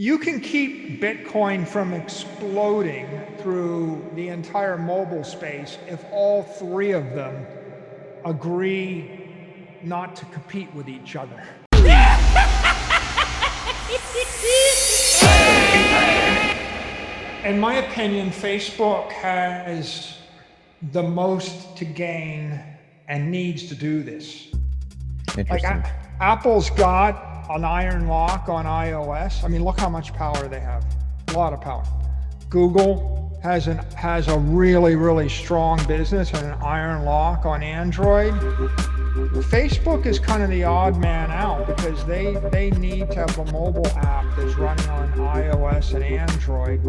You can keep Bitcoin from exploding through the entire mobile space if all three of them agree not to compete with each other. In my opinion, Facebook has the most to gain and needs to do this. Like Apple's got an iron lock on iOS. I mean, look how much power they have. A lot of power. Google has a really, really strong business and an iron lock on Android. Facebook is kind of the odd man out because they need to have a mobile app that's running on iOS and Android,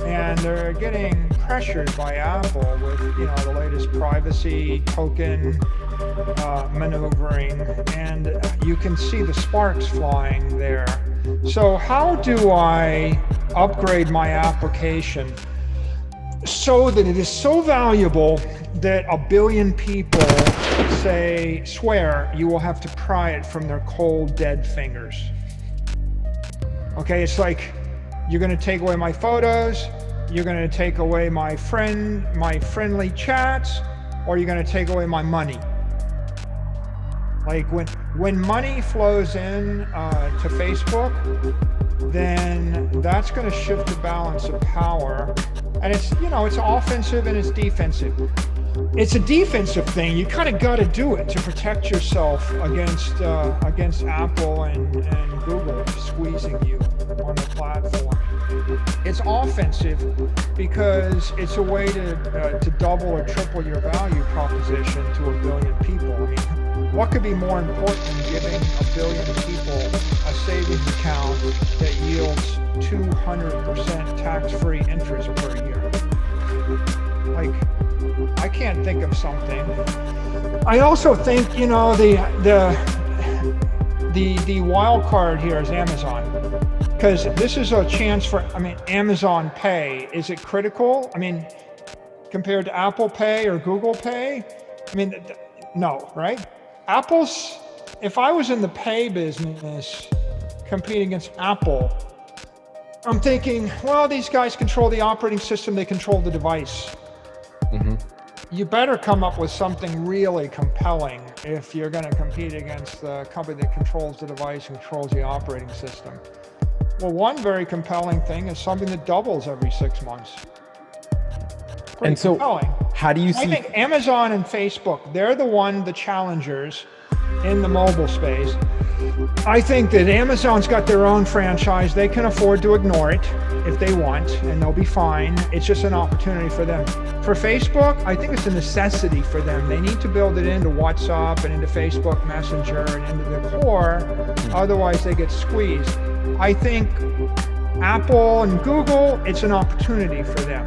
and they're getting pressured by Apple with the latest privacy token maneuvering, and you can see the sparks flying there. So how do I upgrade my application so that it is so valuable that 1 billion people swear you will have to pry it from their cold, dead fingers? Okay, it's like, you're gonna take away my photos, you're gonna take away my friendly chats, or you're gonna take away my money. Like when money flows in to Facebook, then that's going to shift the balance of power, and it's it's offensive and it's defensive. It's a defensive thing. You kind of got to do it to protect yourself against Apple and Google squeezing you on the platform. It's offensive because it's a way to double or triple your value proposition to 1 billion people. I mean, what could be more important than giving 1 billion people a savings account that yields 200% tax-free interest per year? Like, I can't think of something. I also think, the wild card here is Amazon, because this is a chance for, Amazon Pay. Is it critical? Compared to Apple Pay or Google Pay? No, right? If I was in the pay business competing against Apple, I'm thinking, well, these guys control the operating system, they control the device. Mm-hmm. You better come up with something really compelling if you're going to compete against the company that controls the device and controls the operating system. Well, one very compelling thing is something that doubles every 6 months. Pretty compelling. How do you see? I think Amazon and Facebook, they're the challengers in the mobile space. I think that Amazon's got their own franchise. They can afford to ignore it if they want, and they'll be fine. It's just an opportunity for them. For Facebook, I think it's a necessity for them. They need to build it into WhatsApp and into Facebook Messenger and into the core. Otherwise, they get squeezed. I think Apple and Google, it's an opportunity for them.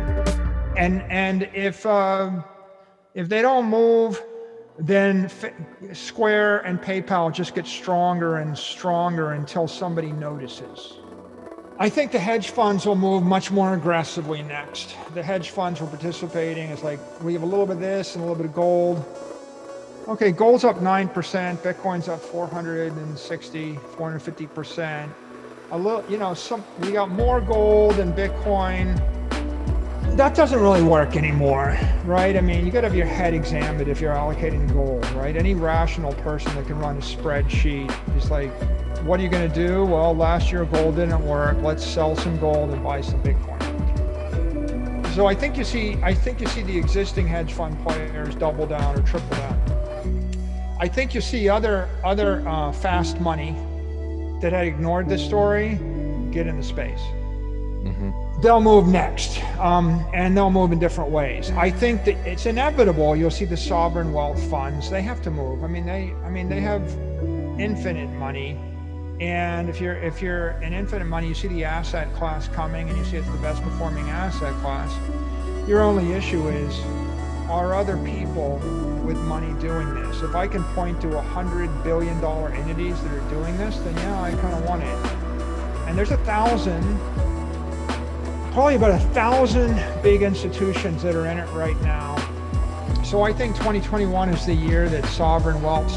And if they don't move, then Square and PayPal just get stronger and stronger until somebody notices. I think the hedge funds will move much more aggressively next. The hedge funds were participating. It's like, we have a little bit of this and a little bit of gold. Okay, gold's up 9%, Bitcoin's up 450%. A little, we got more gold and Bitcoin. That doesn't really work anymore, right? You got to have your head examined if you're allocating gold, right? Any rational person that can run a spreadsheet is like, what are you going to do? Well, last year gold didn't work. Let's sell some gold and buy some Bitcoin. So I think you see the existing hedge fund players double down or triple down. I think you see other fast money that had ignored this story get in the space. Mm-hmm. They'll move next, and they'll move in different ways. I think that it's inevitable. You'll see the sovereign wealth funds. They have to move. They have infinite money, and if you're in infinite money, you see the asset class coming, and you see it's the best performing asset class. Your only issue is, are other people with money doing this? If I can point to $100 billion entities that are doing this, then yeah, I kind of want it. And there's probably about 1,000 big institutions that are in it right now. So I think 2021 is the year that sovereign wealth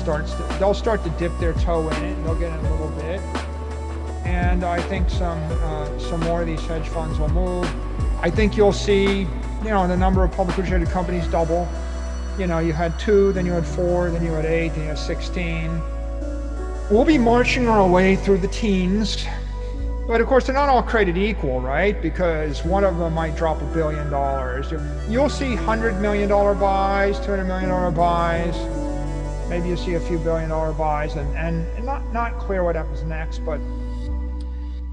they'll start to dip their toe in it, and they'll get in a little bit. and I think some more of these hedge funds will move. I think you'll see, the number of publicly traded companies double. You had 2, then you had 4, then you had 8, then you had 16. We'll be marching our way through the teens. But of course, they're not all created equal, right? Because one of them might drop $1 billion. You'll see $100 million buys, $200 million buys. Maybe you'll see a few $1 billion buys, and not clear what happens next, but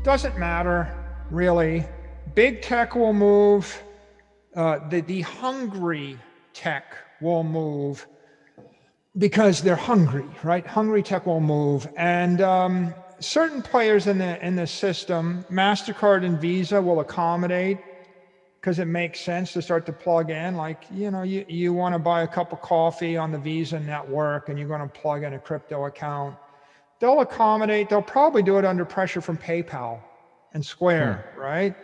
doesn't matter, really. Big tech will move. The hungry tech will move because they're hungry, right? Hungry tech will move. And certain players in the system, MasterCard and Visa, will accommodate because it makes sense to start to plug in. Like, you want to buy a cup of coffee on the Visa network and you're going to plug in a crypto account. They'll accommodate. They'll probably do it under pressure from PayPal and Square, right?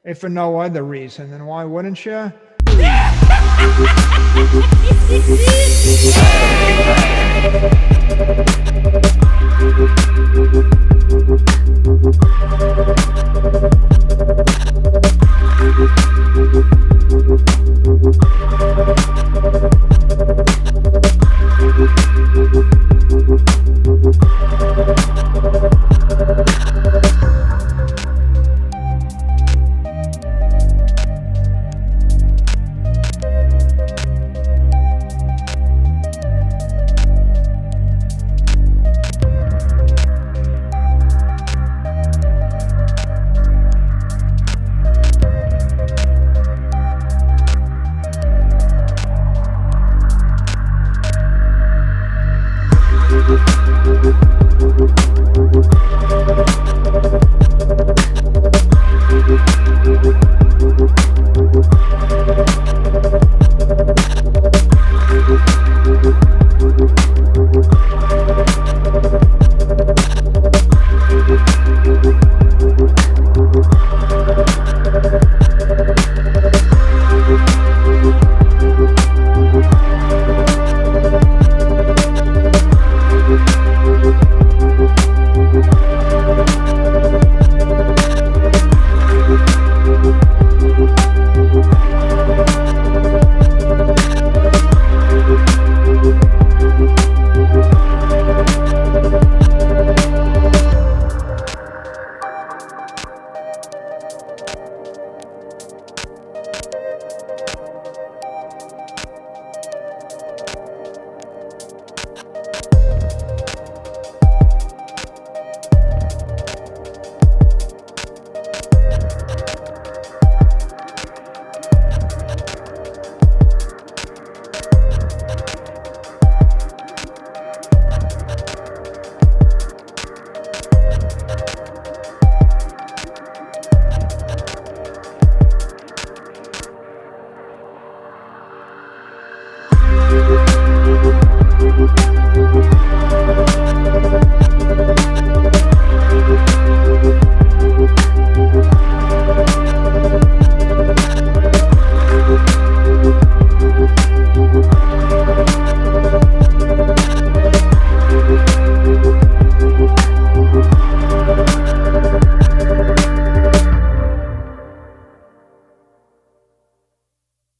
If for no other reason, then why wouldn't you?